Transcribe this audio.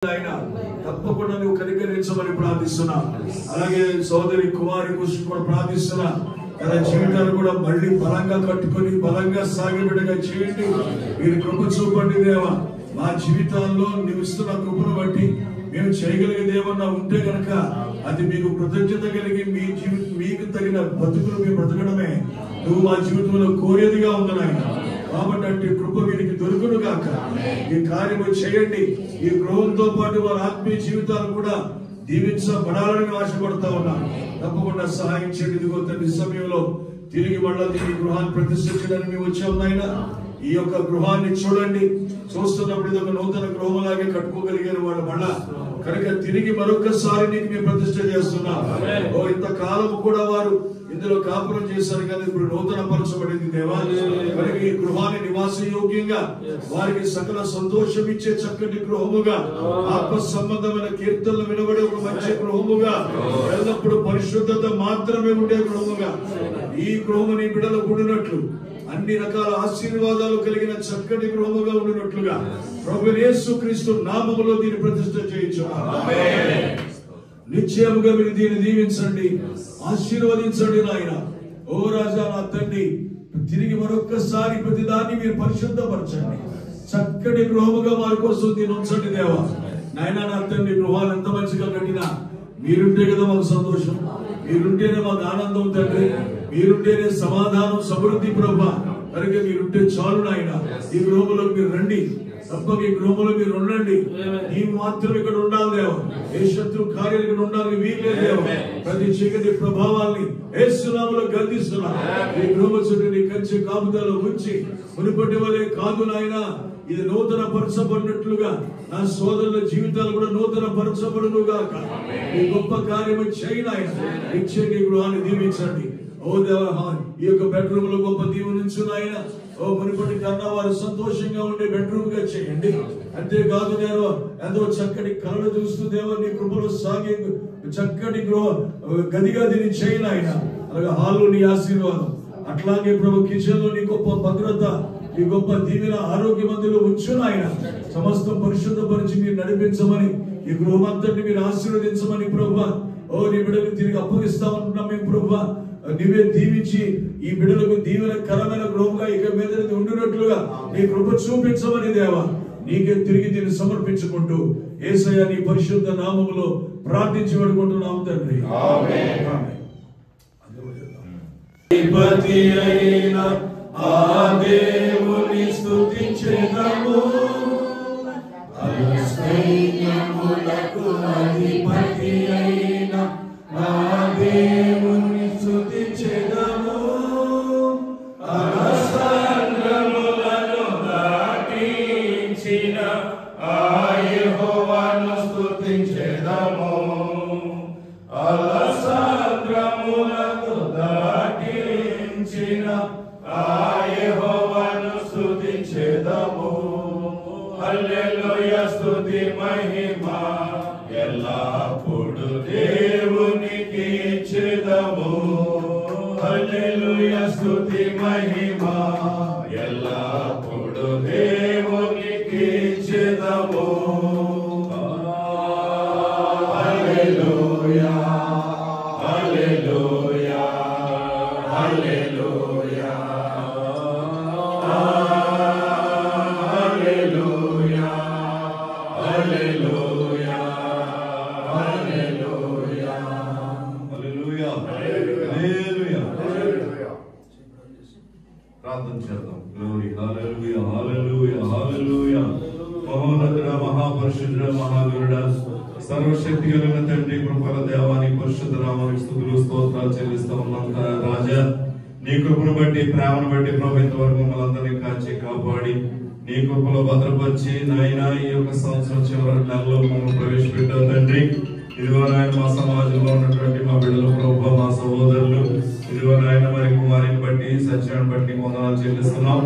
తప్పకుండా నువ్వు కనికరించమని ప్రార్థిస్తున్నా. అలాగే సోదరి కుమారి కోసం కూడా ప్రార్థిస్తున్నా. తన జీవితాన్ని కూడా మళ్ళీ బలంగా కట్టుకొని బలంగా సాగిబిడ్డగా చేయండి. మీరు కృప చూపండి దేవా. మా జీవితాల్లో నువ్వు ఇస్తున్న కృపను బట్టి మేము చేయగలిగేది ఏమన్నా ఉంటే గనక అది మీకు కృతజ్ఞత కలిగి మీకు తగిన బతుకులు మేము బ్రతకడమే నువ్వు మా జీవితంలో కోరేదిగా ఉంది నాయన. కాబట్టి అంటే కృప వీరికి దొరుకును గాక. ఈ కార్యము చేయండి. ఈ గృహంతో పాటు వారి ఆత్మీయ జీవితాలు కూడా దీవించబడాలని ఆశపడతా ఉన్నాను. తప్పకుండా సహాయం చేయండి. ఇదిగో తండ్రి సమయంలో తిరిగి మళ్ళీ ఈ గృహాన్ని ప్రతిష్ఠించడానికి మేము వచ్చాం నాయన. ఈ యొక్క గృహాన్ని చూడండి. చూస్తున్నప్పుడు ఇది ఒక నూతన గృహంలాగే కట్టుకోగలిగారు వాళ్ళు మళ్ళా కనుక తిరిగి మరొకసారి నీకు మేము ప్రతిష్ఠ చేస్తున్నాం. ఇంతకాలం కూడా వారు ఇందులో కాపురం చేశారు కదా, ఇప్పుడు నూతన పరచబడింది దేవా. కనుక ఈ గృహాన్ని నివాస యోగ్యంగా వారికి సకల సంతోషం ఇచ్చే చక్కటి గృహముగా, ఆత్మ సంబంధమైన కీర్తనలు వినబడే ఒక మంచి గృహముగా, ఎల్లప్పుడు పరిశుద్ధత మాత్రమే ఉండే గృహముగా ఈ గృహము నీ బిడ్డలు కూడినట్లు అన్ని రకాల ఆశీర్వాదాలు కలిగిన చక్కటి గృహముగా ఉండినట్లుగా ప్రభువైన యేసుక్రీస్తు నామములో దీన్ని ప్రతిష్ఠ చేయించు. నిశ్చయముగా మీరు దీన్ని దీవించండి, ఆశీర్వదించండి నాయన. ఓ రాజా నా తండ్రి, తిరిగి మరొక్కసారి ప్రతిదాన్ని మీరు పరిశుద్ధపరచండి. చక్కటి గృహముగా వారి కోసం దీన్ని ఉంచండి దేవా. నాయన నా తండ్రి, గృహాలు ఎంత మంచిగా కట్టినా మీరుంటే కదా మాకు సంతోషం, మీరుంటేనే మాకు ఆనందం తండ్రి, మీరుంటేనే సమాధానం సమృద్ధి ప్రభా. కనుక మీరుంటే చాలు నాయన. ఈ గృహంలో మీరు రండి, తప్పక ఈ గృహంలో మీరు ఉండండి. నీవు మాత్రం ఇక్కడ ఉండాలి దేవ. ఏ శత్రు కార్యాలు ఇక్కడ ఉండాలి వీలే దేవ. ప్రతి చీకటి ప్రభావాల్ని యేసు నామములో గద్దిస్తున్నా. ఈ గృహం చుట్టూ నీ కంచె కాపుదలో ఉంచి మునుపటి వలె కాదు నాయన, ఇది నూతన పరచబడినట్లుగా నా సోదరుల జీవితాలు కూడా నూతన పరచబడును గాక. ఈ గొప్ప కార్యము చేయి నాయన. నిశ్చయంగా ఈ గృహాన్ని దీవించండి. ఓ దేవా, ఈ యొక్క బెడ్రూమ్ లో గొప్ప దీవునించు నాయన. ఓ మునుపటి కన్నా వారు సంతోషంగా ఉండే బెడ్రూమ్ గా చేయండి. అంతేకాదు నేను ఎంతో చక్కటి కళలు చూస్తూ దేవా నీ కృపలో సాగే చక్కటి గదిగా దీన్ని చేయి నాయన. అలాగే హాల్లో నీ ఆశీర్వాదం, అట్లాగే ప్రభు కిచెన్ లో నీ గొప్ప భద్రత, ఈ గొప్ప దీవెన ఆరోగ్య మందులు ఉంచు నాయన. సమస్తం పరిశుద్ధపరిచి మీరు నడిపించమని, ఈ గృహం అంతటిని మీరు ఆశీర్వదించమని ప్రభువా. ఓ నీ బిడ్డలు తిరిగి అప్పగిస్తా ఉంటున్నాం మేము ప్రభువా. నీవే దీవించి ఈ బిడ్డలకు దీవెనకరమైన గృహంగా ఇక మీద ఉండినట్లుగా నీ కృప చూపించమని దేవా. నీకే తిరిగి దీన్ని సమర్పించుకుంటూ యేసయ్య నీ పరిశుద్ధ నామములో ప్రార్థించి వేడుకుంటున్నాము తండ్రి. అధిపతి అయిన ఆ దేవుని స్తుతించెదము, సైన్యములకు అధిపతి అయిన ఆ దేవుని స్తుతించెదము, అలసంద్రములను దాటించిన ఆ యెహోవాను స్తుతించెదము, అలసంద్రములను దాటించిన ఆ యెహోవాను స్తుతించెదము. హల్లెలూయా స్తుతి మహిమ ఎల్లప్పుడు దేవునికి ఇచ్చెదము. హల్లెలూయా స్తుతి మహిమ ఎల్లప్పుడు దేవునికి ఇచ్చెదము. హల్లెలూయా హల్లెలూయా హల్లెలూయా హల్లెలూయా హల్లెలూయా హల్లెలూయా హల్లెలూయా హల్లెలూయా. ప్రార్థన చేద్దాం. గ్లోరీ హల్లెలూయా హల్లెలూయా హల్లెలూయా. మహోన్నతుడ, మహాపరిశుద్ధుడ, మహావీరుడ, సర్వశక్తి కలిగిన తండ్రి, కృపల దేవాని పరిశుద్ధ నామానికి స్తుతులు స్తోత్రాలు చెల్లిస్తా ఉన్నాం రాజా. నీ కృపను బట్టి, ప్రేమను బట్టి ప్రభు ఇంతవరకు మమ్మల్ని అందరినీ కాచి కాపాడి నీ కృపలో భద్రపరిచి నాయన ఈ యొక్క సంవత్సరం చివరి నెలలో మమ్మల్ని ప్రవేశపెట్టావు తండ్రి. ఇదిగో నాయన మా సమాజంలో ఉన్నటువంటి మా బిడ్డలు ప్రభు, మా సహోదరులు, ఇదిగో నాయన మరి కుమారిని బట్టి సత్యాన్ని బట్టి వందనాలు చెల్లిస్తున్నాం.